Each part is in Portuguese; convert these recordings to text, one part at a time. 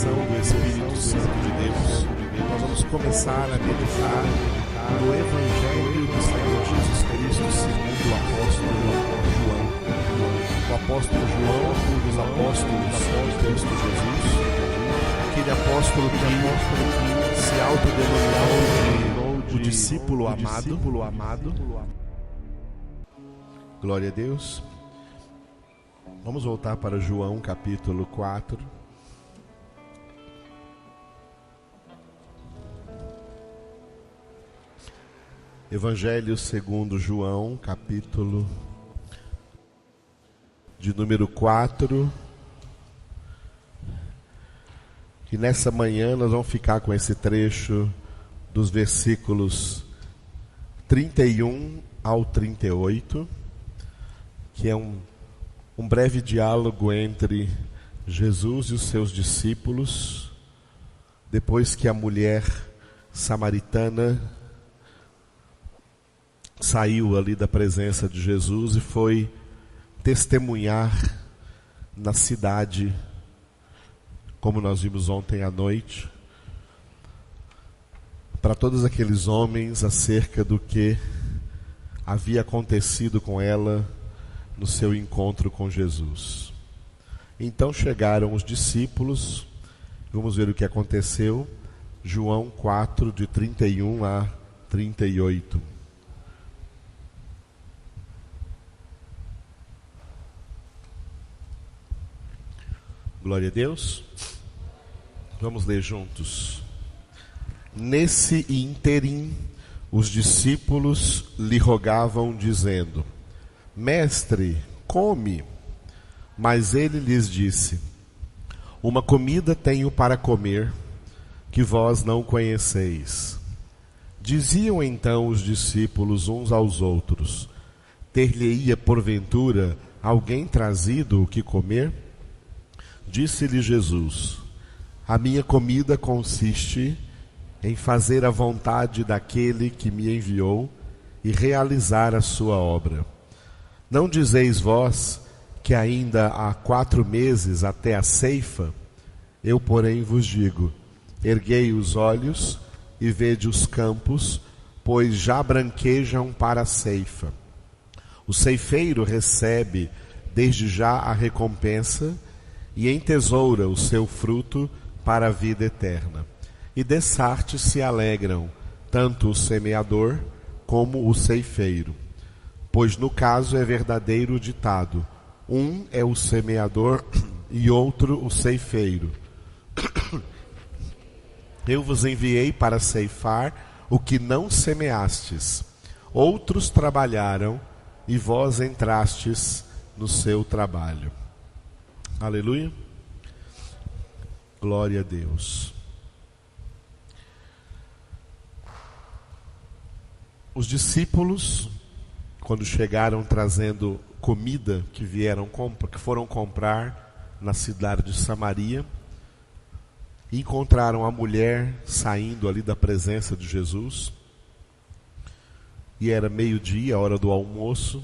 ação do Espírito Santo de Deus. Nós vamos começar a meditar no Evangelho do Senhor Jesus Cristo segundo o apóstolo João. O apóstolo João, um dos apóstolos de Cristo Jesus, aquele apóstolo que se autodenominou de o discípulo amado. Glória a Deus. Vamos voltar para João capítulo 4. Evangelho segundo João, capítulo de número 4. E nessa manhã nós vamos ficar com esse trecho dos versículos 31 ao 38, que é um breve diálogo entre Jesus e os seus discípulos, depois que a mulher samaritana saiu ali da presença de Jesus e foi testemunhar na cidade, como nós vimos ontem à noite, para todos aqueles homens acerca do que havia acontecido com ela no seu encontro com Jesus. Então chegaram os discípulos, vamos ver o que aconteceu, João 4, de 31 a 38. Glória a Deus. Vamos ler juntos. Nesse ínterim, os discípulos lhe rogavam, dizendo: Mestre, come. Mas ele lhes disse: Uma comida tenho para comer, que vós não conheceis. Diziam então os discípulos uns aos outros: Ter-lhe-ia porventura alguém trazido o que comer? Disse-lhe Jesus: A minha comida consiste em fazer a vontade daquele que me enviou e realizar a sua obra. Não dizeis vós que ainda há 4 meses até a ceifa? Eu, porém, vos digo: erguei os olhos e vede os campos, pois já branquejam para a ceifa. O ceifeiro recebe desde já a recompensa e entesoura o seu fruto para a vida eterna. E dessarte se alegram tanto o semeador como o ceifeiro. Pois no caso é verdadeiro o ditado: um é o semeador e outro o ceifeiro. Eu vos enviei para ceifar o que não semeastes. Outros trabalharam e vós entrastes no seu trabalho. Aleluia. Glória a Deus. Os discípulos, quando chegaram trazendo comida que foram comprar na cidade de Samaria, encontraram a mulher saindo ali da presença de Jesus, e era meio-dia, a hora do almoço.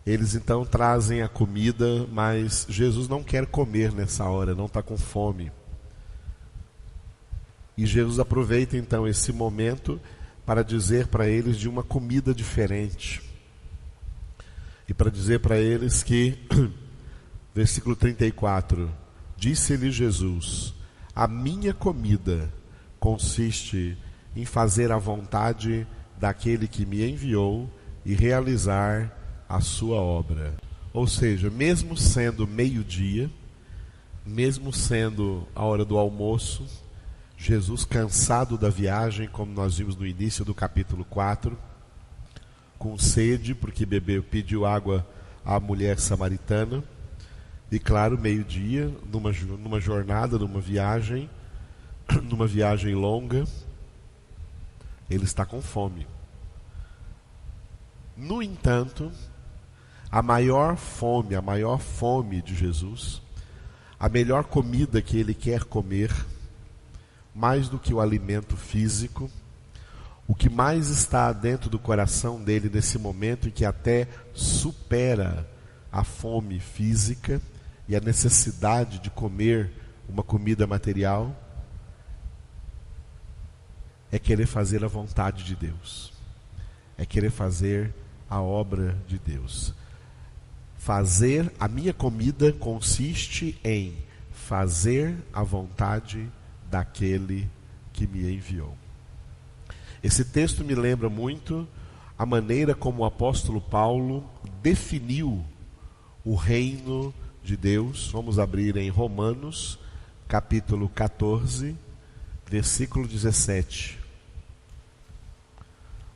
Eles então trazem a comida, mas Jesus não quer comer nessa hora, não está com fome. E Jesus aproveita então esse momento para dizer para eles de uma comida diferente. E para dizer para eles que, versículo 34, disse-lhe Jesus: A minha comida consiste em fazer a vontade daquele que me enviou e realizar a sua obra. Ou seja, mesmo sendo meio-dia, mesmo sendo a hora do almoço, Jesus, cansado da viagem, como nós vimos no início do capítulo 4, com sede, porque pediu água à mulher samaritana, e claro, meio-dia, numa jornada, numa viagem longa, ele está com fome. No entanto, a maior fome de Jesus, a melhor comida que ele quer comer, mais do que o alimento físico, o que mais está dentro do coração dele nesse momento e que até supera a fome física e a necessidade de comer uma comida material, é querer fazer a vontade de Deus, é querer fazer a obra de Deus. Fazer a minha comida consiste em fazer a vontade daquele que me enviou. Esse texto me lembra muito a maneira como o apóstolo Paulo definiu o reino de Deus. Vamos abrir em Romanos, capítulo 14, versículo 17.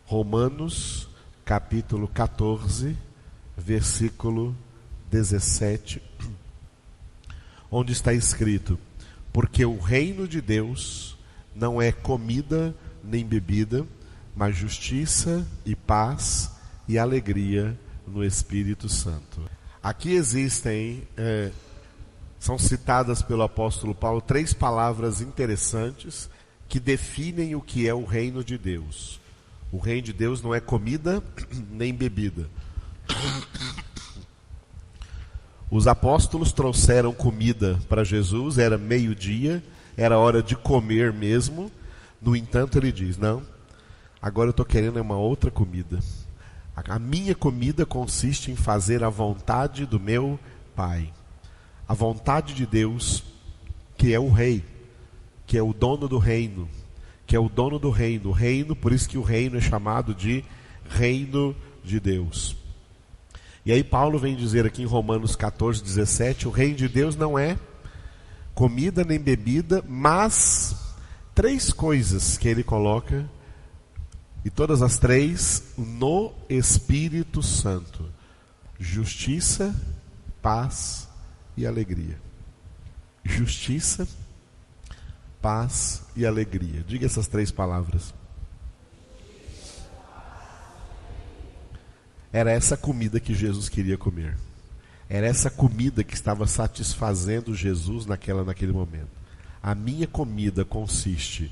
Romanos, capítulo 14, versículo 17, onde está escrito: porque o reino de Deus não é comida nem bebida, mas justiça e paz e alegria no Espírito Santo. Aqui existem, são citadas pelo apóstolo Paulo 3 palavras interessantes que definem o que é o reino de Deus. O reino de Deus não é comida nem bebida. Os apóstolos trouxeram comida para Jesus, era meio-dia, era hora de comer mesmo. No entanto, ele diz: não, agora eu estou querendo uma outra comida. A minha comida consiste em fazer a vontade do meu Pai. A vontade de Deus, que é o Rei, que é o dono do reino, que é o dono do reino. O reino, por isso que o reino é chamado de reino de Deus. E aí Paulo vem dizer aqui em Romanos 14, 17, o reino de Deus não é comida nem bebida, mas 3 coisas que ele coloca, e todas as 3 no Espírito Santo: justiça, paz e alegria. Justiça, paz e alegria. Diga essas 3 palavras. Era essa comida que Jesus queria comer. Era essa comida que estava satisfazendo Jesus naquele momento. A minha comida consiste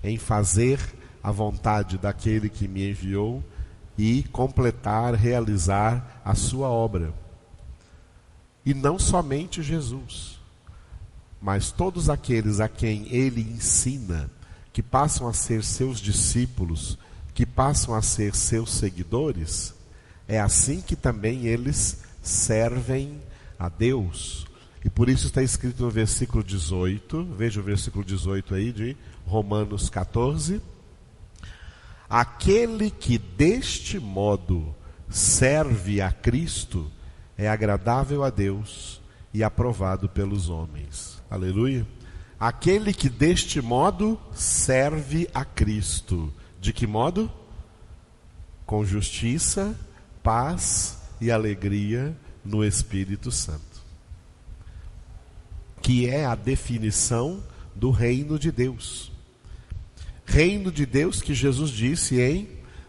em fazer a vontade daquele que me enviou e completar, realizar a sua obra. E não somente Jesus, mas todos aqueles a quem ele ensina, que passam a ser seus discípulos, que passam a ser seus seguidores. É assim que também eles servem a Deus. E por isso está escrito no versículo 18, veja o versículo 18 aí de Romanos 14. Aquele que deste modo serve a Cristo é agradável a Deus e aprovado pelos homens. Aleluia. Aquele que deste modo serve a Cristo. De que modo? Com justiça, paz e alegria no Espírito Santo, que é a definição do reino de Deus. Reino de Deus que Jesus disse em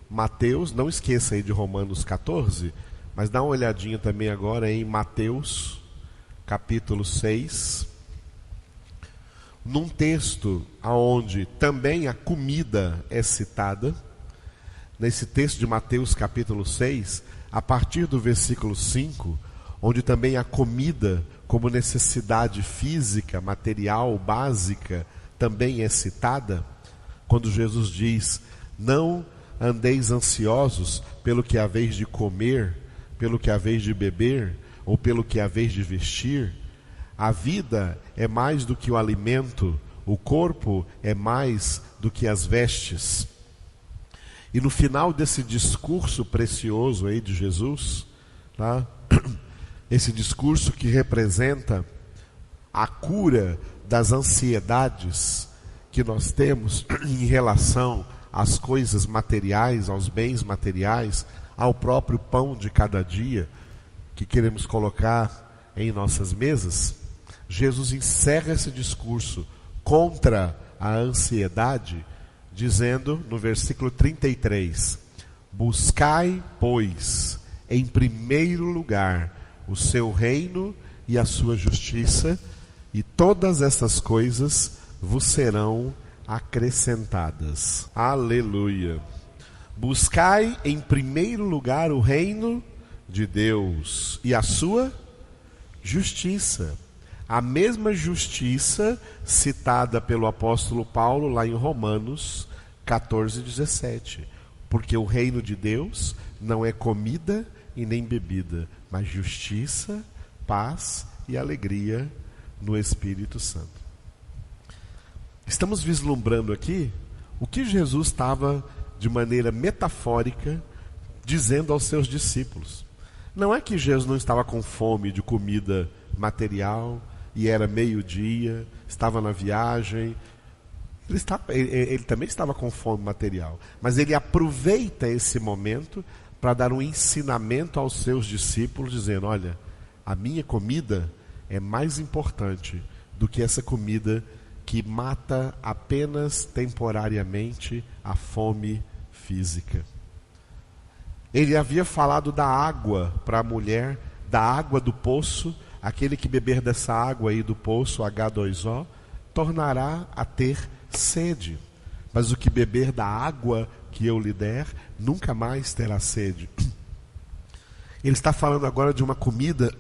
Mateus, não esqueça aí de Romanos 14, mas dá uma olhadinha também agora em Mateus, capítulo 6, num texto onde também a comida é citada. Nesse texto de Mateus capítulo 6, a partir do versículo 5, onde também a comida como necessidade física, material, básica, também é citada, quando Jesus diz: não andeis ansiosos pelo que haveis de comer, pelo que haveis de beber, ou pelo que haveis de vestir. A vida é mais do que o alimento, o corpo é mais do que as vestes. E no final desse discurso precioso aí de Jesus, tá? Esse discurso que representa a cura das ansiedades que nós temos em relação às coisas materiais, aos bens materiais, ao próprio pão de cada dia que queremos colocar em nossas mesas. Jesus encerra esse discurso contra a ansiedade, dizendo no versículo 33, buscai, pois, em primeiro lugar o seu reino e a sua justiça, e todas essas coisas vos serão acrescentadas. Aleluia! Buscai em primeiro lugar o reino de Deus e a sua justiça. A mesma justiça citada pelo apóstolo Paulo lá em Romanos 14:17. Porque o reino de Deus não é comida e nem bebida, mas justiça, paz e alegria no Espírito Santo. Estamos vislumbrando aqui o que Jesus estava, de maneira metafórica, dizendo aos seus discípulos. Não é que Jesus não estava com fome de comida material, e era meio-dia, estava na viagem. Ele também estava com fome material, mas ele aproveita esse momento para dar um ensinamento aos seus discípulos, dizendo: olha, a minha comida é mais importante do que essa comida que mata apenas temporariamente a fome física. Ele havia falado da água para a mulher, da água do poço. Aquele que beber dessa água aí do poço, H2O, tornará a ter sede. Mas o que beber da água que eu lhe der, nunca mais terá sede. Ele está falando agora de uma comida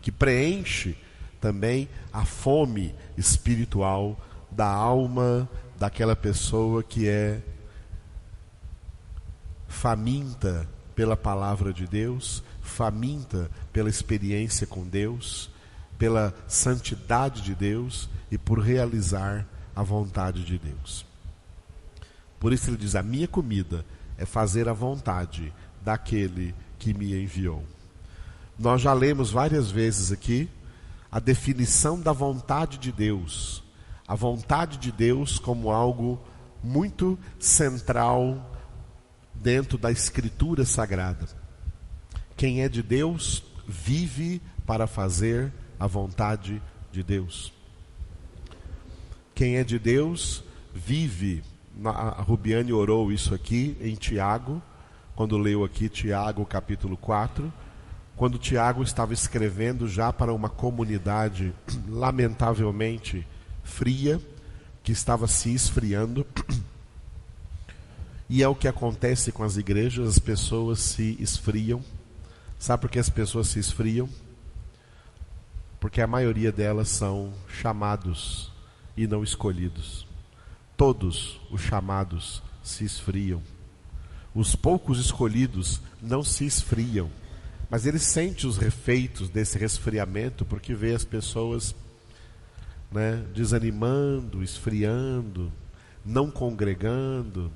que preenche também a fome espiritual da alma daquela pessoa que é faminta pela palavra de Deus, faminta pela experiência com Deus, pela santidade de Deus e por realizar a vontade de Deus. Por isso ele diz: a minha comida é fazer a vontade daquele que me enviou. Nós já lemos várias vezes aqui a definição da vontade de Deus. A vontade de Deus como algo muito central dentro da Escritura Sagrada. Quem é de Deus vive para fazer a vontade de Deus. Quem é de Deus vive. A Rubiane orou isso aqui em Tiago, quando leu aqui Tiago capítulo 4, quando Tiago estava escrevendo já para uma comunidade lamentavelmente fria, que estava se esfriando. E é o que acontece com as igrejas, as pessoas se esfriam. Sabe por que as pessoas se esfriam? Porque a maioria delas são chamados e não escolhidos. Todos os chamados se esfriam. Os poucos escolhidos não se esfriam, mas eles sentem os efeitos desse resfriamento, porque vê as pessoas, desanimando, esfriando, não congregando,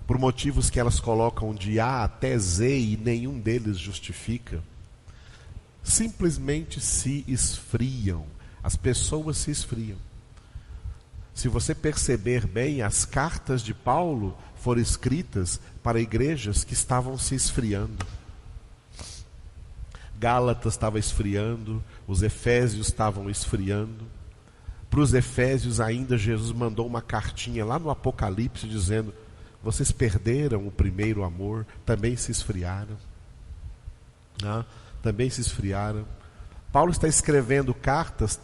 por motivos que elas colocam de A até Z e nenhum deles justifica. Simplesmente se esfriam. As pessoas se esfriam. Se você perceber bem, as cartas de Paulo foram escritas para igrejas que estavam se esfriando. Gálatas estava esfriando, os Efésios estavam esfriando. Para os Efésios ainda Jesus mandou uma cartinha lá no Apocalipse dizendo: vocês perderam o primeiro amor, também se esfriaram. Também se esfriaram. Paulo está escrevendo cartas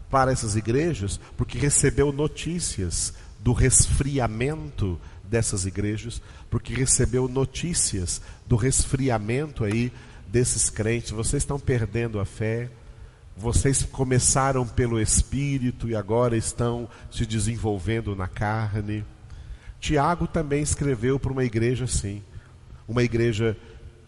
para essas igrejas porque recebeu notícias do resfriamento dessas igrejas, porque recebeu notícias do resfriamento aí desses crentes. Vocês estão perdendo a fé, vocês começaram pelo Espírito e agora estão se desenvolvendo na carne. Tiago também escreveu para uma igreja assim, uma igreja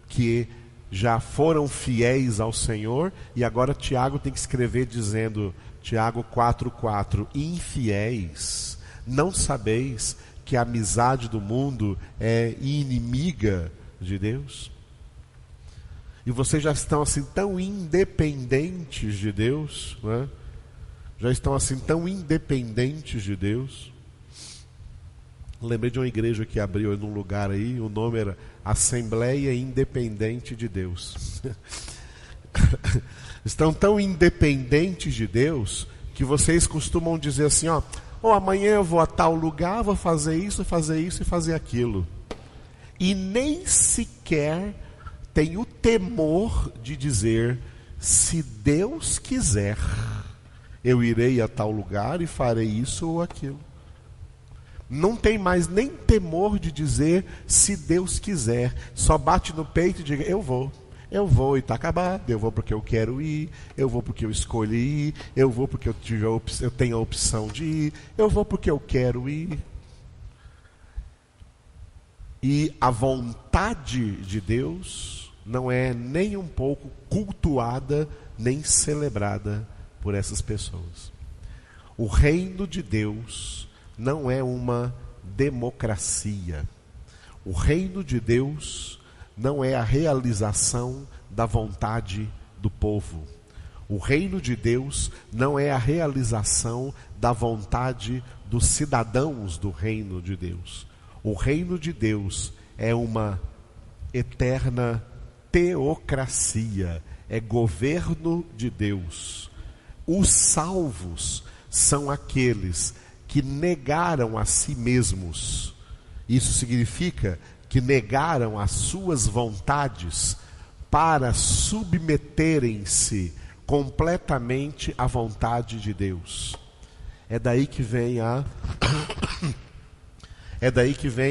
que já foram fiéis ao Senhor, e agora Tiago tem que escrever dizendo, Tiago 4,4: infiéis, não sabeis que a amizade do mundo é inimiga de Deus? E vocês já estão assim tão independentes de Deus, já estão assim tão independentes de Deus. Lembrei de uma igreja que abriu num lugar aí, o nome era Assembleia Independente de Deus. Estão tão independentes de Deus que vocês costumam dizer assim, amanhã eu vou a tal lugar, vou fazer isso e fazer aquilo. E nem sequer tem o temor de dizer: se Deus quiser, eu irei a tal lugar e farei isso ou aquilo. Não tem mais nem temor de dizer: se Deus quiser. Só bate no peito e diga: eu vou. Eu vou e está acabado, eu vou porque eu quero ir, eu vou porque eu escolhi ir, eu vou porque eu tenho a opção de ir, eu vou porque eu quero ir. E a vontade de Deus não é nem um pouco cultuada, nem celebrada por essas pessoas. O reino de Deus não é uma democracia. O reino de Deus não é a realização da vontade do povo. O reino de Deus não é a realização da vontade dos cidadãos do reino de Deus. O reino de Deus é uma eterna teocracia, é governo de Deus. Os salvos são aqueles que negaram a si mesmos. Isso significa que negaram as suas vontades para submeterem-se completamente à vontade de Deus. É daí que vem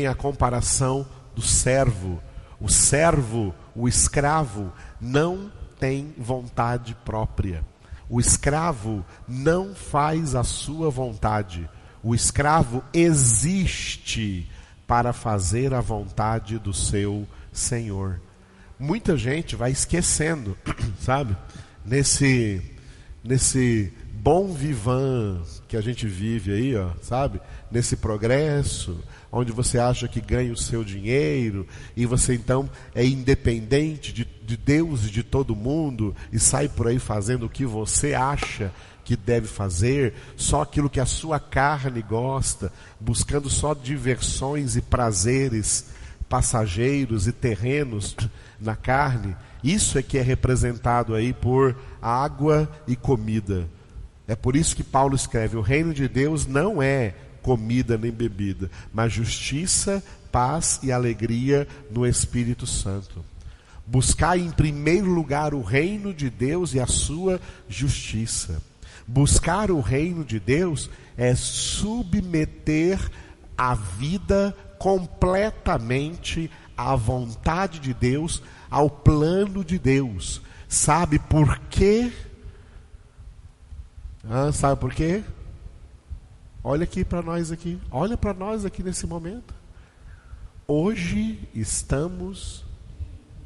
a comparação do servo. O servo, o escravo, não tem vontade própria. O escravo não faz a sua vontade. O escravo existe para fazer a vontade do seu Senhor. Muita gente vai esquecendo, sabe? Nesse bom vivan que a gente vive aí, ó, sabe? Nesse progresso, onde você acha que ganha o seu dinheiro e você então é independente de Deus e de todo mundo e sai por aí fazendo o que você acha que deve fazer, só aquilo que a sua carne gosta, buscando só diversões e prazeres passageiros e terrenos na carne. Isso é que é representado aí por água e comida. É por isso que Paulo escreve: o reino de Deus não é comida nem bebida, mas justiça, paz e alegria no Espírito Santo. Buscar em primeiro lugar o reino de Deus e a sua justiça. Buscar o reino de Deus é submeter a vida completamente à vontade de Deus, ao plano de Deus. Sabe por quê? Sabe por quê? Olha aqui para nós aqui. Olha para nós aqui nesse momento. Hoje estamos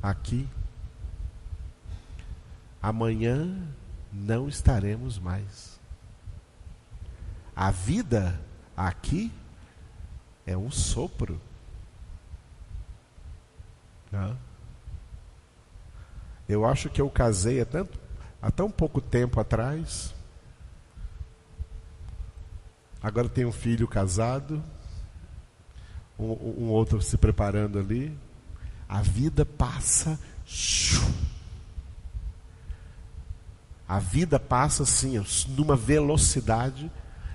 aqui. Amanhã não estaremos mais. A vida aqui é um sopro. Eu acho que eu casei há tão pouco tempo atrás. Agora tenho um filho casado, um outro se preparando ali. A vida passa. A vida passa assim, numa velocidade,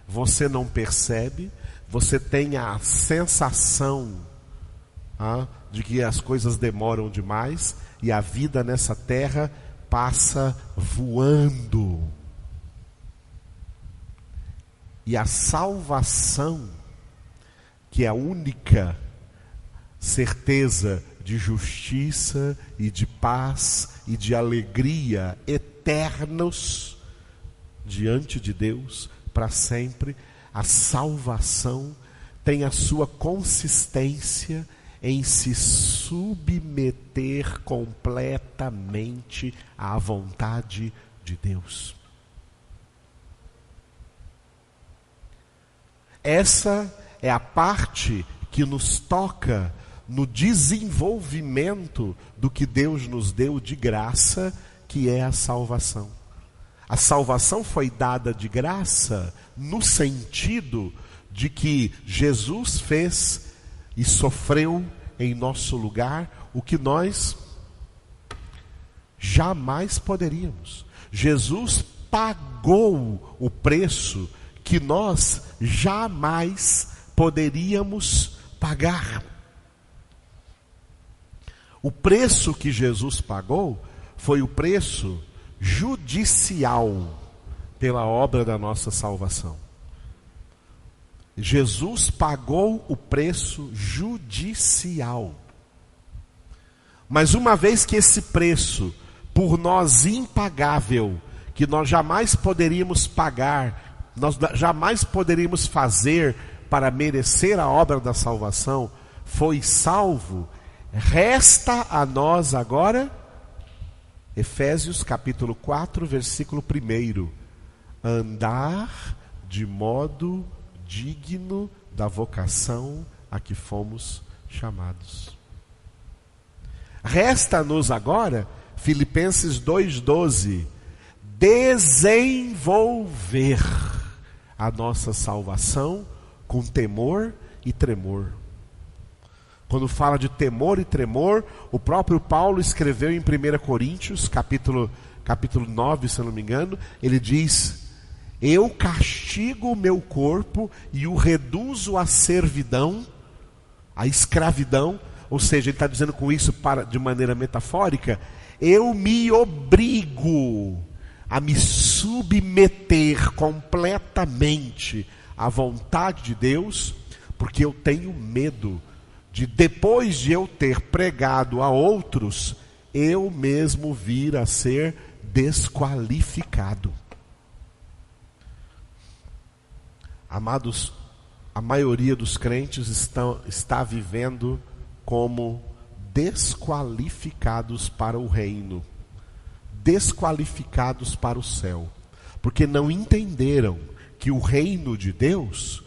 você não percebe, você tem a sensação de que as coisas demoram demais, e a vida nessa terra passa voando. E a salvação, que é a única certeza de justiça e de paz e de alegria eternos diante de Deus para sempre, a salvação tem a sua consistência em se submeter completamente à vontade de Deus. Essa é a parte que nos toca no desenvolvimento do que Deus nos deu de graça, que é a salvação. A salvação foi dada de graça no sentido de que Jesus fez e sofreu em nosso lugar o que nós jamais poderíamos. Jesus pagou o preço que nós jamais poderíamos pagar. O preço que Jesus pagou foi o preço judicial pela obra da nossa salvação. Jesus pagou o preço judicial. Mas uma vez que esse preço, por nós impagável, que nós jamais poderíamos pagar, nós jamais poderíamos fazer para merecer a obra da salvação, foi salvo, resta a nós agora, Efésios capítulo 4, versículo 1, andar de modo digno da vocação a que fomos chamados. Resta-nos agora, Filipenses 2,12, desenvolver a nossa salvação com temor e tremor. Quando fala de temor e tremor, o próprio Paulo escreveu em 1 Coríntios, capítulo 9, se eu não me engano, ele diz: eu castigo o meu corpo e o reduzo à servidão, à escravidão. Ou seja, ele está dizendo com isso, de maneira metafórica, eu me obrigo a me submeter completamente à vontade de Deus, porque eu tenho medo de, depois de eu ter pregado a outros, eu mesmo vir a ser desqualificado. Amados, a maioria dos crentes está vivendo como desqualificados para o reino, desqualificados para o céu, porque não entenderam que o reino de Deus,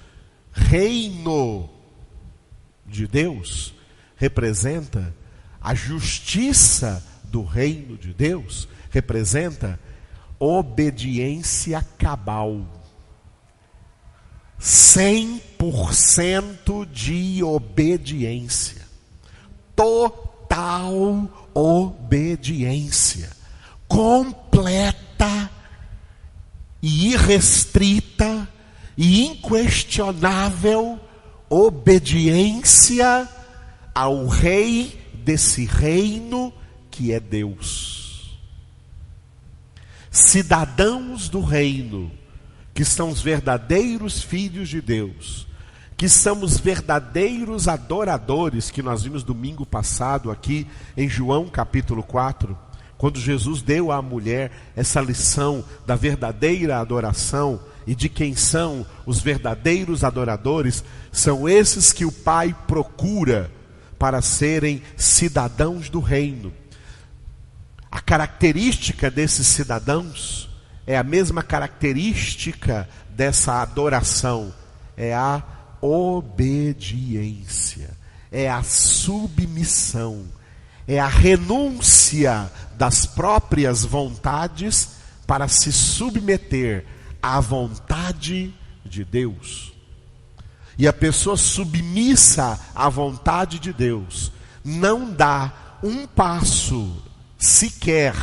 representa a justiça do reino de Deus, representa obediência cabal, 100% de obediência, total obediência, completa e irrestrita e inquestionável obediência ao rei desse reino que é Deus. Cidadãos do reino, que são os verdadeiros filhos de Deus, que são os verdadeiros adoradores, que nós vimos domingo passado aqui em João capítulo 4, quando Jesus deu à mulher essa lição da verdadeira adoração e de quem são os verdadeiros adoradores. São esses que o Pai procura para serem cidadãos do reino. A característica desses cidadãos é a mesma característica dessa adoração, é a obediência, é a submissão, é a renúncia das próprias vontades para se submeter à vontade de Deus. E a pessoa submissa à vontade de Deus não dá um passo sequer,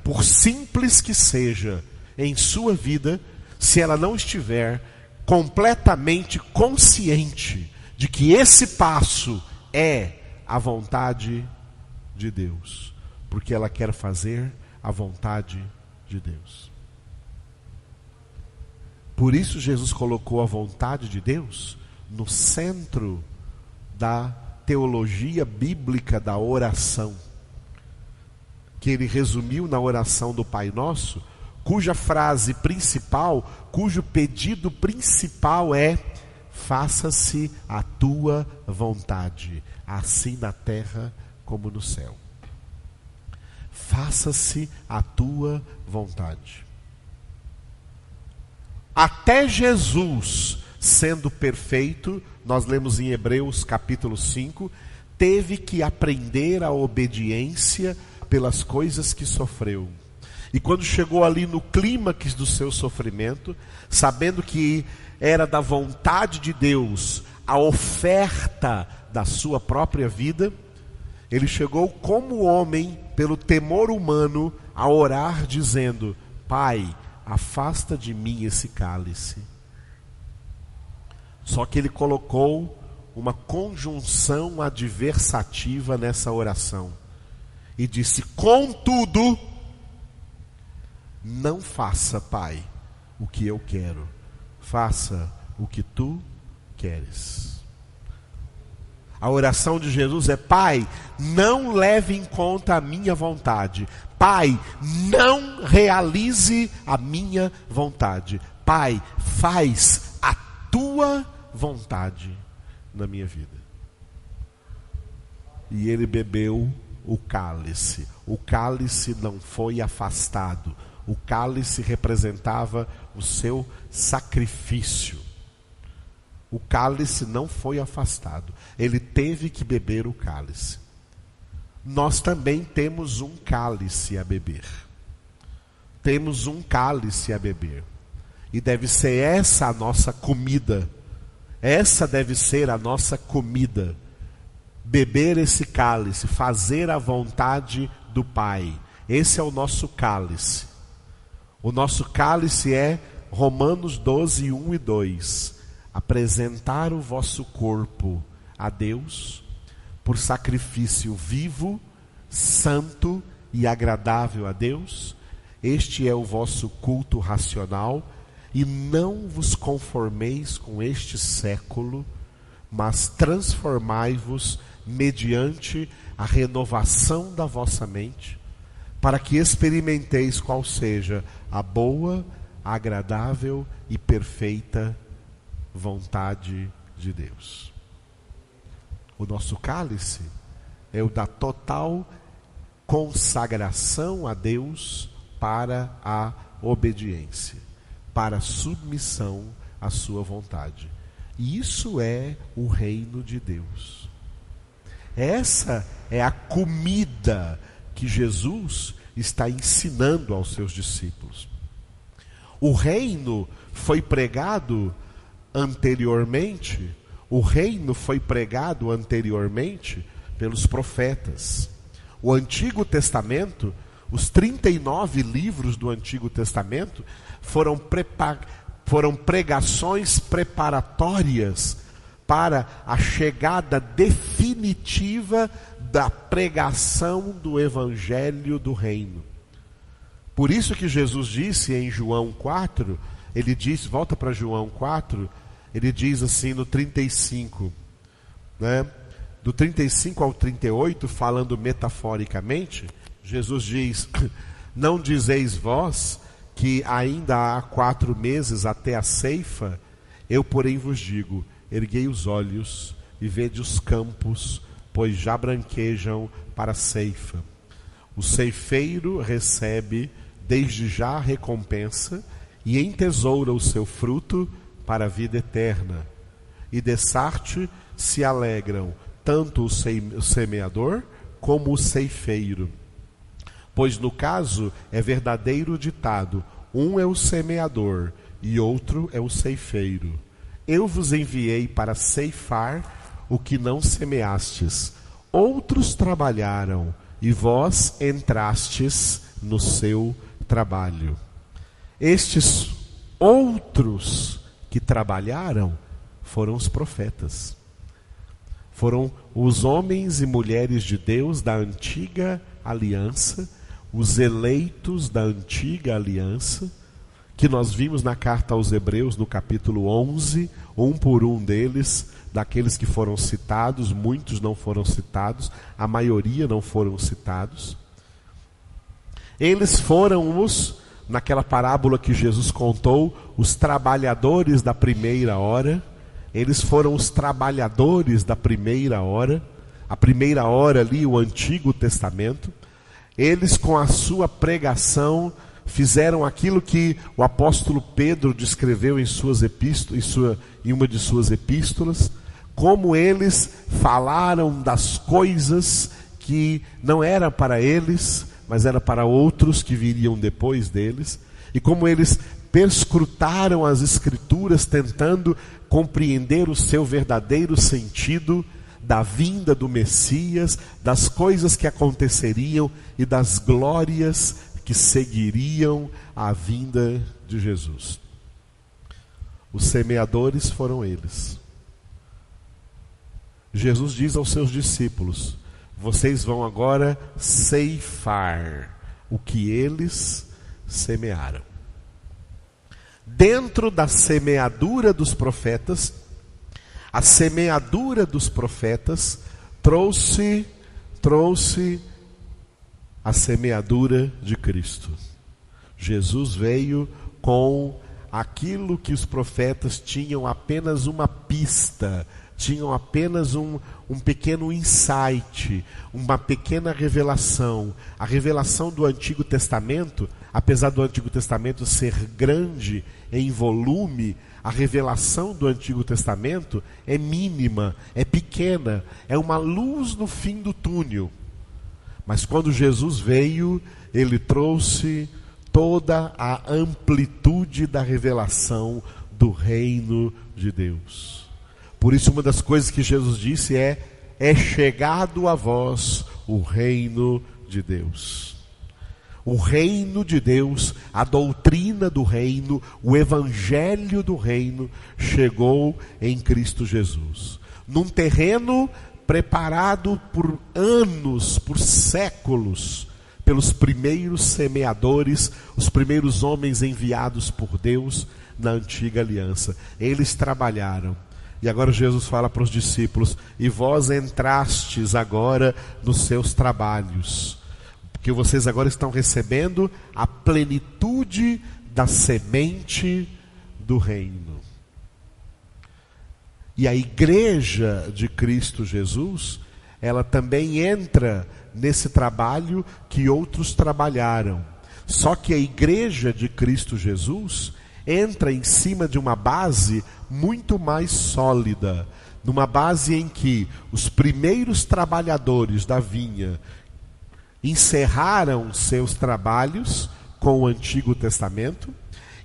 por simples que seja, em sua vida, se ela não estiver completamente consciente de que esse passo é a vontade de Deus, porque ela quer fazer a vontade de Deus. Por isso Jesus colocou a vontade de Deus no centro da teologia bíblica da oração, que ele resumiu na oração do Pai Nosso, cuja frase principal, cujo pedido principal é: faça-se a tua vontade, assim na terra como no céu. Faça-se a tua vontade. Até Jesus, sendo perfeito, nós lemos em Hebreus capítulo 5, teve que aprender a obediência pelas coisas que sofreu. E quando chegou ali no clímax do seu sofrimento, sabendo que era da vontade de Deus a oferta da sua própria vida, ele chegou como homem, pelo temor humano, a orar dizendo: Pai, afasta de mim esse cálice. Só que ele colocou uma conjunção adversativa nessa oração e disse: contudo, não faça, Pai, o que eu quero, faça o que tu queres. A oração de Jesus é: Pai, não leve em conta a minha vontade. Pai, não realize a minha vontade. Pai, faz a tua vontade na minha vida. E ele bebeu o cálice. O cálice não foi afastado. O cálice representava o seu sacrifício. O cálice não foi afastado. Ele teve que beber o cálice. Nós também temos um cálice a beber. Temos um cálice a beber. E deve ser essa a nossa comida. Essa deve ser a nossa comida. Beber esse cálice, fazer a vontade do Pai. Esse é o nosso cálice. O nosso cálice é Romanos 12, 1 e 2. Apresentar o vosso corpo a Deus por sacrifício vivo, santo e agradável a Deus. Este é o vosso culto racional. E não vos conformeis com este século, mas transformai-vos mediante a renovação da vossa mente, para que experimenteis qual seja a boa, agradável e perfeita vontade de Deus. O nosso cálice é o da total consagração a Deus para a obediência, para a submissão à sua vontade. E isso é o reino de Deus. Essa é a comida que Jesus está ensinando aos seus discípulos. O reino foi pregado anteriormente, pelos profetas. O Antigo Testamento, os 39 livros do Antigo Testamento, foram pregações preparatórias para a chegada definitiva da pregação do Evangelho do Reino. Por isso que Jesus disse em João 4, ele diz, volta para João 4, ele diz assim no 35, né? Do 35 ao 38, falando metaforicamente, Jesus diz: não dizeis vós que ainda há 4 meses até a ceifa? Eu, porém, vos digo: erguei os olhos e vede os campos, pois já branquejam para a ceifa. O ceifeiro recebe desde já a recompensa e entesoura o seu fruto para a vida eterna. E dessarte se alegram tanto o semeador como o ceifeiro. Pois no caso é verdadeiro o ditado: um é o semeador e outro é o ceifeiro. Eu vos enviei para ceifar o que não semeastes. Outros trabalharam e vós entrastes no seu trabalho. Estes outros que trabalharam foram os profetas. Foram os homens e mulheres de Deus da antiga aliança, os eleitos da antiga aliança, que nós vimos na carta aos Hebreus, no capítulo 11, um por um deles, daqueles que foram citados, muitos não foram citados, a maioria não foram citados. Eles foram naquela parábola que Jesus contou, os trabalhadores da primeira hora. Eles foram os trabalhadores da primeira hora. A primeira hora ali, o Antigo Testamento. Eles, com a sua pregação, fizeram aquilo que o apóstolo Pedro descreveu em uma de suas epístolas, como eles falaram das coisas que não eram para eles, mas era para outros que viriam depois deles, e como eles perscrutaram as Escrituras, tentando compreender o seu verdadeiro sentido da vinda do Messias, das coisas que aconteceriam e das glórias que seguiriam a vinda de Jesus. Os semeadores foram eles. Jesus diz aos seus discípulos: vocês vão agora ceifar o que eles semearam. Dentro da semeadura dos profetas, A semeadura dos profetas trouxe a semeadura de Cristo. Jesus veio com aquilo que os profetas tinham apenas uma pista, tinham apenas um pequeno insight, uma pequena revelação. A revelação do Antigo Testamento, apesar do Antigo Testamento ser grande em volume, a revelação do Antigo Testamento é mínima, é pequena, é uma luz no fim do túnel. Mas quando Jesus veio, ele trouxe toda a amplitude da revelação do reino de Deus. Por isso, uma das coisas que Jesus disse é chegado a vós o reino de Deus. O reino de Deus, a doutrina do reino, o evangelho do reino chegou em Cristo Jesus. Num terreno preparado por anos, por séculos, pelos primeiros semeadores, os primeiros homens enviados por Deus na antiga aliança. Eles trabalharam. E agora Jesus fala para os discípulos: e vós entrastes agora nos seus trabalhos, porque vocês agora estão recebendo a plenitude da semente do reino. E a igreja de Cristo Jesus, ela também entra nesse trabalho que outros trabalharam. Só que a igreja de Cristo Jesus entra em cima de uma base muito mais sólida, numa base em que os primeiros trabalhadores da vinha encerraram seus trabalhos com o Antigo Testamento,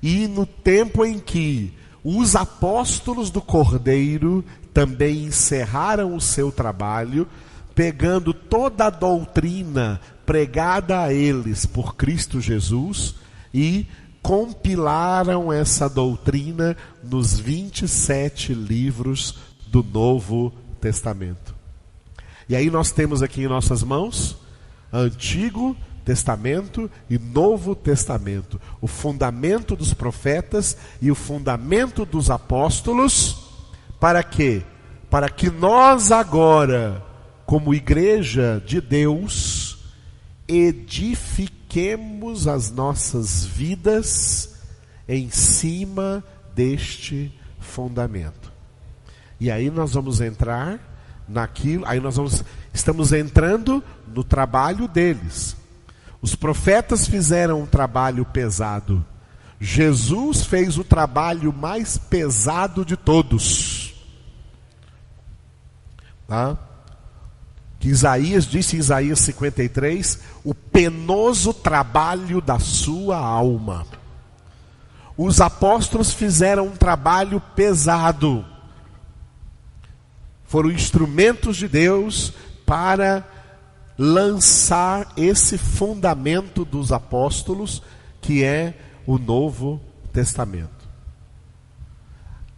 e no tempo em que os apóstolos do Cordeiro também encerraram o seu trabalho, pegando toda a doutrina pregada a eles por Cristo Jesus e compilaram essa doutrina nos 27 livros do Novo Testamento. E aí nós temos aqui em nossas mãos Antigo Testamento e Novo Testamento, o fundamento dos profetas e o fundamento dos apóstolos. Para quê? Para que nós agora, como igreja de Deus, edifiquemos as nossas vidas em cima deste fundamento. E aí nós vamos entrar naquilo, estamos entrando no trabalho deles. Os profetas fizeram um trabalho pesado. Jesus fez o trabalho mais pesado de todos. Tá? Que Isaías disse em Isaías 53, o penoso trabalho da sua alma. Os apóstolos fizeram um trabalho pesado. Foram instrumentos de Deus para lançar esse fundamento dos apóstolos, que é o Novo Testamento.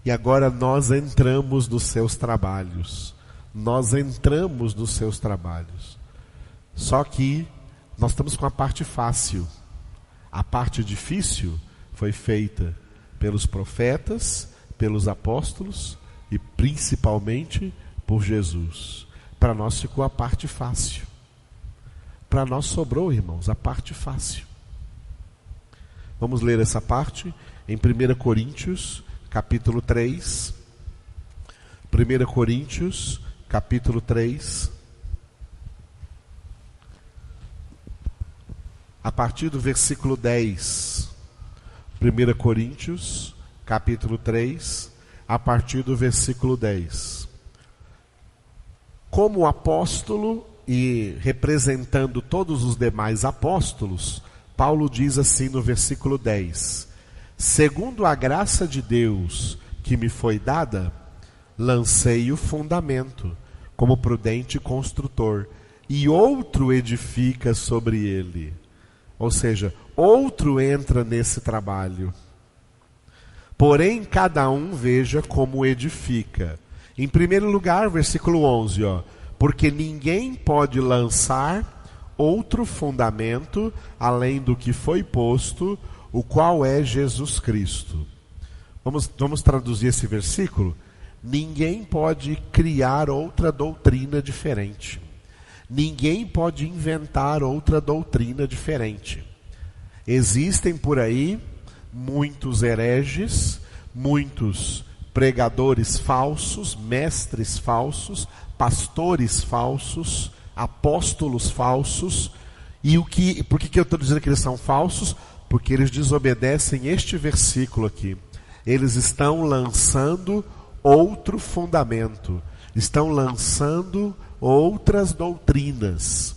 E agora nós entramos nos seus trabalhos. Nós entramos nos seus trabalhos. Só que nós estamos com a parte fácil. A parte difícil foi feita pelos profetas, pelos apóstolos e principalmente por Jesus. Para nós ficou a parte fácil. Para nós sobrou, irmãos, a parte fácil. Vamos ler essa parte em 1 Coríntios, capítulo 3. 1 Coríntios, capítulo 3. A partir do versículo 10. 1 Coríntios, capítulo 3, a partir do versículo 10. Como apóstolo e representando todos os demais apóstolos, Paulo diz assim no versículo 10: segundo a graça de Deus que me foi dada, lancei o fundamento, como prudente construtor, e outro edifica sobre ele. Ou seja, outro entra nesse trabalho. Porém, cada um veja como edifica. Em primeiro lugar, versículo 11, porque ninguém pode lançar outro fundamento além do que foi posto, o qual é Jesus Cristo. Vamos traduzir esse versículo? Ninguém pode criar outra doutrina diferente. Ninguém pode inventar outra doutrina diferente. Existem por aí muitos hereges, muitos pregadores falsos, mestres falsos, pastores falsos, apóstolos falsos. E por que eu estou dizendo que eles são falsos? Porque eles desobedecem este versículo aqui. Eles estão lançando outro fundamento, estão lançando outras doutrinas,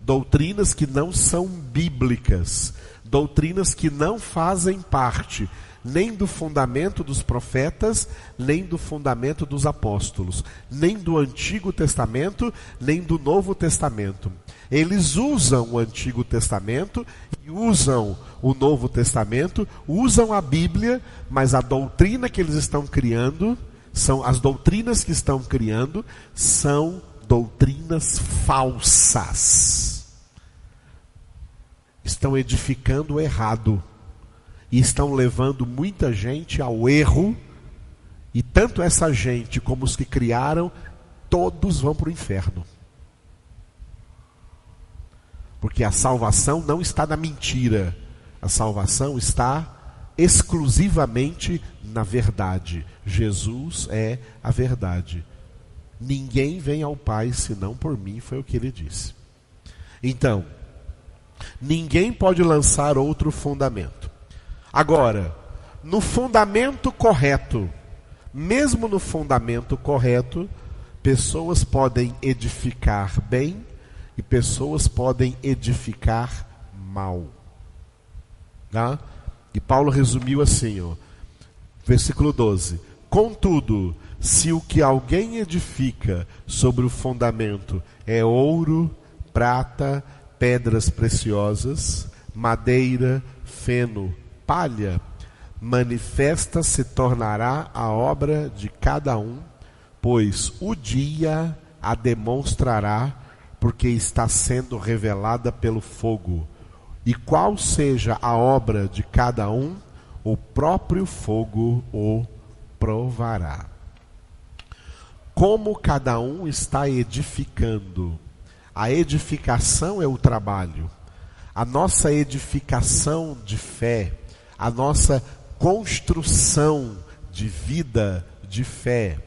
doutrinas que não são bíblicas, doutrinas que não fazem parte nem do fundamento dos profetas, nem do fundamento dos apóstolos, nem do Antigo Testamento, nem do Novo Testamento. Eles usam o Antigo Testamento e usam o Novo Testamento, usam a Bíblia, mas a doutrina que eles estão criando, as doutrinas que estão criando, são doutrinas falsas. Estão edificando o errado. E estão levando muita gente ao erro. E tanto essa gente como os que criaram, todos vão para o inferno. Porque a salvação não está na mentira. A salvação está exclusivamente na verdade. Jesus é a verdade. Ninguém vem ao Pai senão por mim, foi o que ele disse. Então, ninguém pode lançar outro fundamento. Agora, no fundamento correto, mesmo no fundamento correto, pessoas podem edificar bem e pessoas podem edificar mal. Tá? E Paulo resumiu assim, versículo 12. Contudo, se o que alguém edifica sobre o fundamento é ouro, prata, pedras preciosas, madeira, feno, palha, manifesta se tornará a obra de cada um, pois o dia a demonstrará, porque está sendo revelada pelo fogo. E qual seja a obra de cada um, o próprio fogo o provará. Como cada um está edificando? A edificação é o trabalho. A nossa edificação de fé, a nossa construção de vida de fé,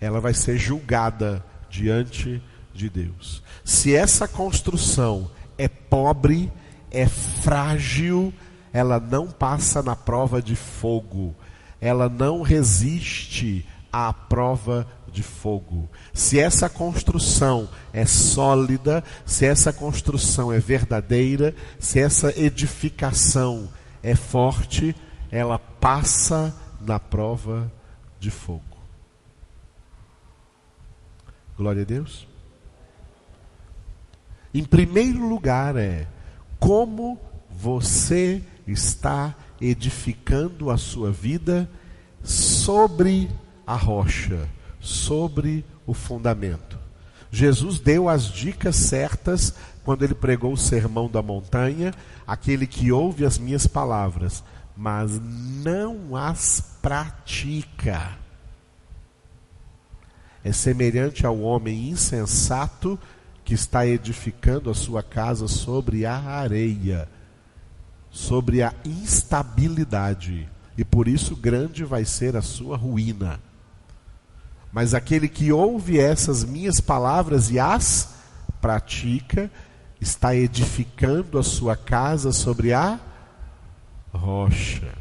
ela vai ser julgada diante de Deus. Se essa construção é pobre, é frágil, ela não passa na prova de fogo, ela não resiste à prova de fogo. Se essa construção é sólida, se essa construção é verdadeira, se essa edificação é forte, ela passa na prova de fogo. Glória a Deus. Em primeiro lugar como você está edificando a sua vida sobre a rocha, sobre o fundamento. Jesus deu as dicas certas quando ele pregou o sermão da montanha: aquele que ouve as minhas palavras, mas não as pratica, é semelhante ao homem insensato que está edificando a sua casa sobre a areia, sobre a instabilidade, e por isso grande vai ser a sua ruína. Mas aquele que ouve essas minhas palavras e as pratica, está edificando a sua casa sobre a rocha.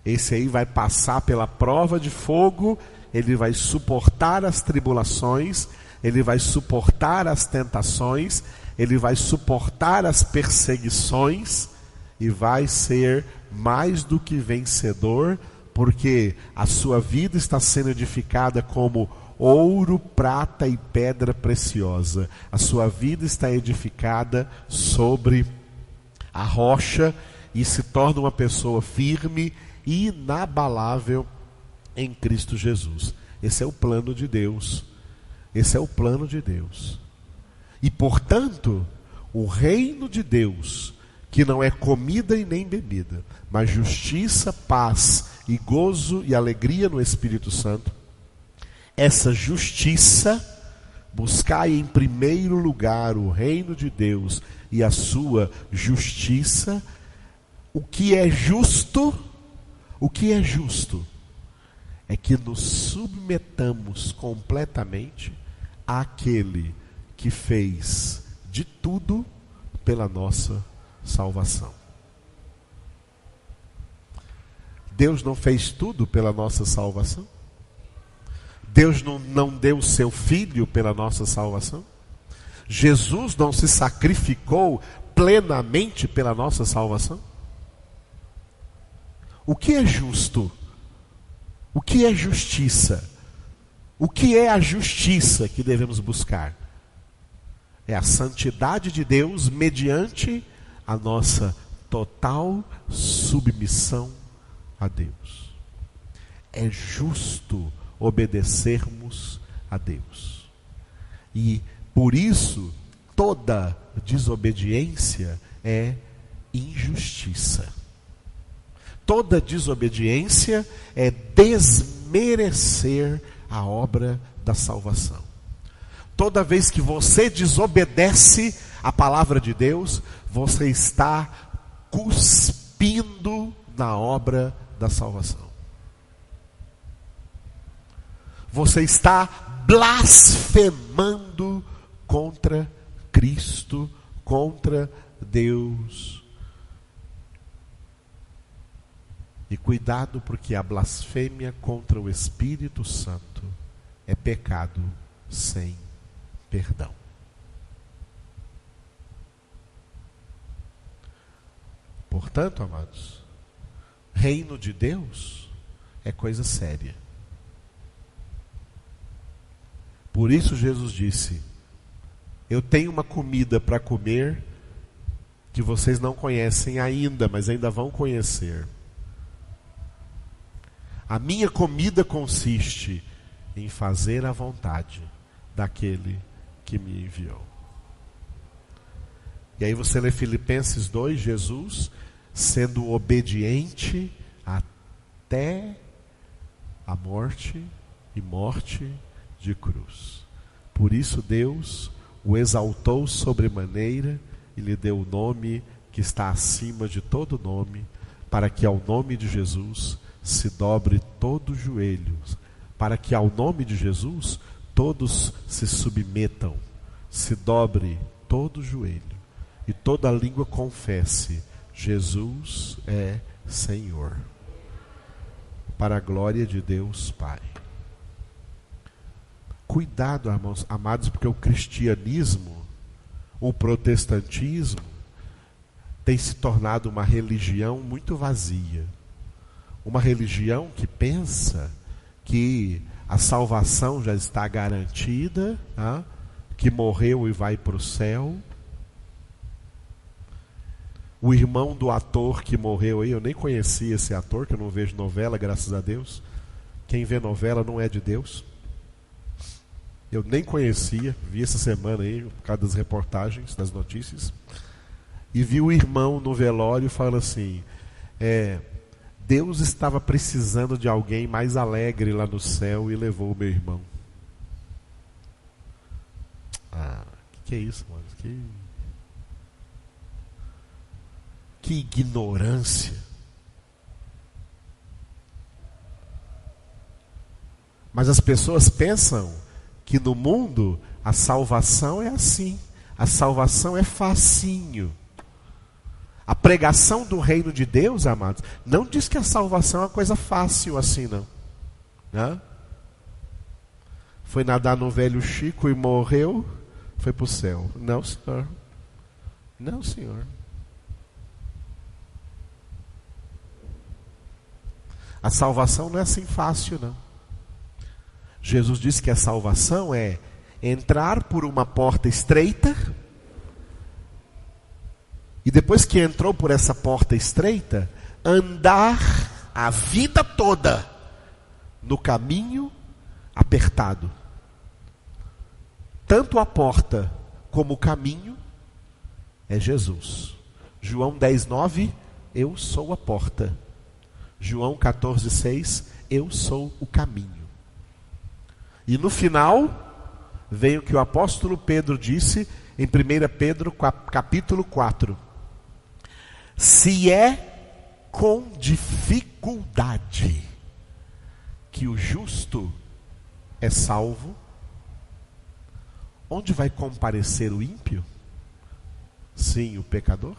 Esse aí vai passar pela prova de fogo, ele vai suportar as tribulações, ele vai suportar as tentações, ele vai suportar as perseguições e vai ser mais do que vencedor, porque a sua vida está sendo edificada como ouro, prata e pedra preciosa. A sua vida está edificada sobre a rocha e se torna uma pessoa firme e inabalável em Cristo Jesus. Esse é o plano de Deus. Esse é o plano de Deus. E portanto, o reino de Deus, que não é comida e nem bebida, mas justiça, paz e gozo e alegria no Espírito Santo, essa justiça, buscai em primeiro lugar o reino de Deus e a sua justiça. O que é justo é que nos submetamos completamente àquele que fez de tudo pela nossa salvação. Deus não fez tudo pela nossa salvação? Deus não deu o seu Filho pela nossa salvação? Jesus não se sacrificou plenamente pela nossa salvação? O que é justo? O que é justiça? O que é a justiça que devemos buscar? É a santidade de Deus mediante a nossa total submissão a Deus. É justo obedecermos a Deus. E por isso toda desobediência é injustiça. Toda desobediência é desmerecer a obra da salvação. Toda vez que você desobedece a palavra de Deus, você está cuspindo na obra da salvação. Você está blasfemando contra Cristo, contra Deus. E cuidado, porque a blasfêmia contra o Espírito Santo é pecado sem perdão. Portanto, amados, reino de Deus é coisa séria. Por isso Jesus disse: eu tenho uma comida para comer que vocês não conhecem ainda, mas ainda vão conhecer. A minha comida consiste em fazer a vontade daquele que me enviou. E aí você lê Filipenses 2, Jesus sendo obediente até a morte e morte de cruz. Por isso Deus o exaltou sobremaneira e lhe deu o nome que está acima de todo nome, para que ao nome de Jesus se dobre todo o joelho, para que ao nome de Jesus todos se submetam, se dobre todo o joelho e toda a língua confesse: Jesus é Senhor, para a glória de Deus Pai. Cuidado, irmãos, amados, porque o cristianismo, o protestantismo, tem se tornado uma religião muito vazia. Uma religião que pensa que a salvação já está garantida, que morreu e vai para o céu. O irmão do ator que morreu aí, eu nem conhecia esse ator, que eu não vejo novela, graças a Deus. Quem vê novela não é de Deus. Eu nem conhecia, vi essa semana aí, por causa das reportagens, das notícias. E vi o irmão no velório falando assim: Deus estava precisando de alguém mais alegre lá no céu e levou o meu irmão. Que é isso, mano? Que ignorância. Mas as pessoas pensam que no mundo a salvação é assim. A salvação é facinho. A pregação do reino de Deus, amados, não diz que a salvação é uma coisa fácil assim, não. Foi nadar no velho Chico e morreu, foi para o céu. Não, senhor. Não, senhor. A salvação não é assim fácil, não. Jesus disse que a salvação é entrar por uma porta estreita, e depois que entrou por essa porta estreita, andar a vida toda no caminho apertado. Tanto a porta como o caminho é Jesus. João 10:9, eu sou a porta. João 14,6, eu sou o caminho. E no final, vem o que o apóstolo Pedro disse em 1 Pedro capítulo 4. Se é com dificuldade que o justo é salvo, onde vai comparecer o ímpio? Sim, o pecador.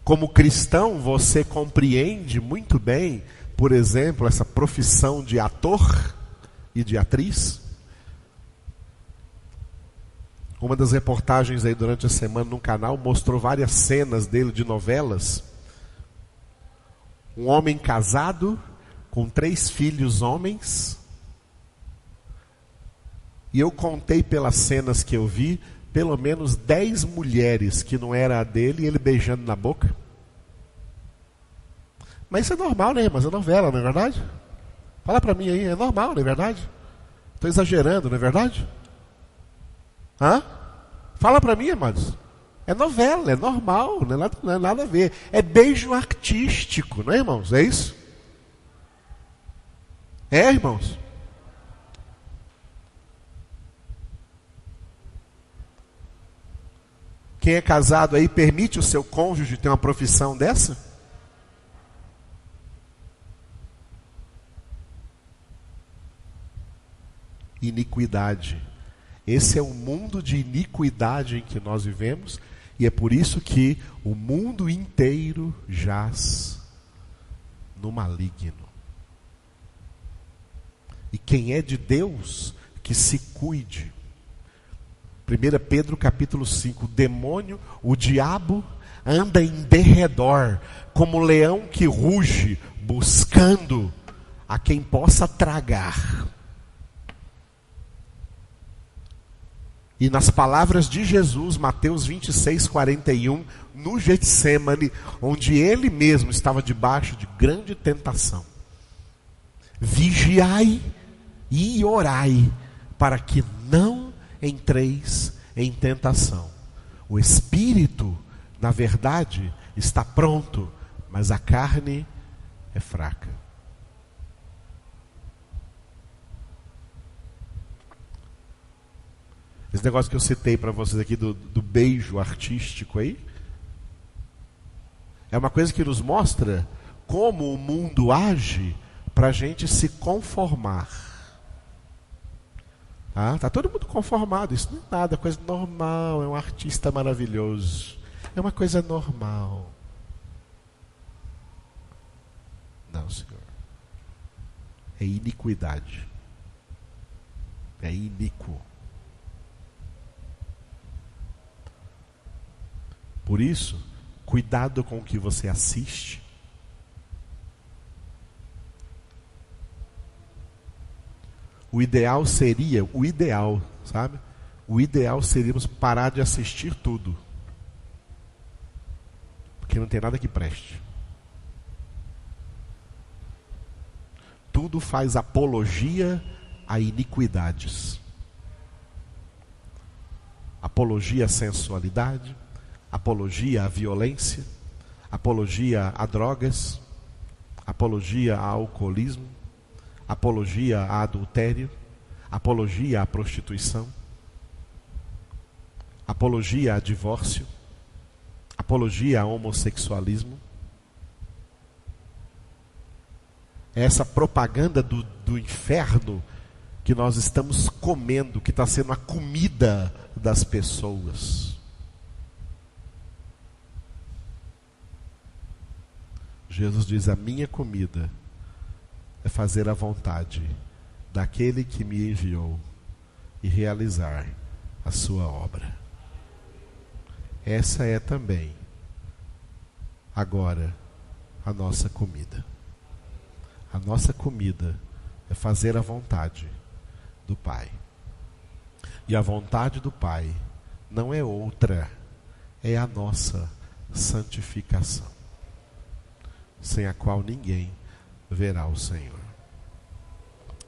Como cristão, você compreende muito bem, por exemplo, essa profissão de ator e de atriz? Uma das reportagens aí durante a semana no canal mostrou várias cenas dele de novelas. Um homem casado, com 3 filhos homens. E eu contei pelas cenas que eu vi, pelo menos 10 mulheres que não era a dele, e ele beijando na boca. Mas isso é normal, né, irmãs? É novela, não é verdade? Fala pra mim aí, é normal, não é verdade? Estou exagerando, não é verdade? Hã? Fala pra mim, irmãos. É novela, é normal, não é nada a ver. É beijo artístico, não é, irmãos? É isso? É, irmãos? Quem é casado aí permite o seu cônjuge ter uma profissão dessa? Iniquidade. Esse é o mundo de iniquidade em que nós vivemos, e é por isso que o mundo inteiro jaz no maligno. E quem é de Deus, que se cuide. 1 Pedro capítulo 5, o demônio, o diabo, anda em derredor, como leão que ruge, buscando a quem possa tragar. E nas palavras de Jesus, Mateus 26, 41, no Getsêmani, onde ele mesmo estava debaixo de grande tentação. Vigiai e orai, para que não entreis em tentação. O espírito, na verdade, está pronto, mas a carne é fraca. Esse negócio que eu citei para vocês aqui do beijo artístico aí, é uma coisa que nos mostra como o mundo age para a gente se conformar. Tá todo mundo conformado, isso não é nada, é coisa normal, é um artista maravilhoso, é uma coisa normal. Não, Senhor. É iniquidade. É iníquo. Por isso, cuidado com o que você assiste. O ideal, sabe? O ideal seríamos parar de assistir tudo. Porque não tem nada que preste. Tudo faz apologia a iniquidades. Apologia à sensualidade, apologia à violência, apologia a drogas, apologia ao alcoolismo, apologia a adultério, apologia à prostituição, apologia a divórcio, apologia a homossexualismo. Essa propaganda do inferno que nós estamos comendo, que está sendo a comida das pessoas. Jesus diz: a minha comida é fazer a vontade daquele que me enviou e realizar a sua obra. Essa é também, agora, a nossa comida. A nossa comida é fazer a vontade do Pai. E a vontade do Pai não é outra, é a nossa santificação, sem a qual ninguém verá o Senhor.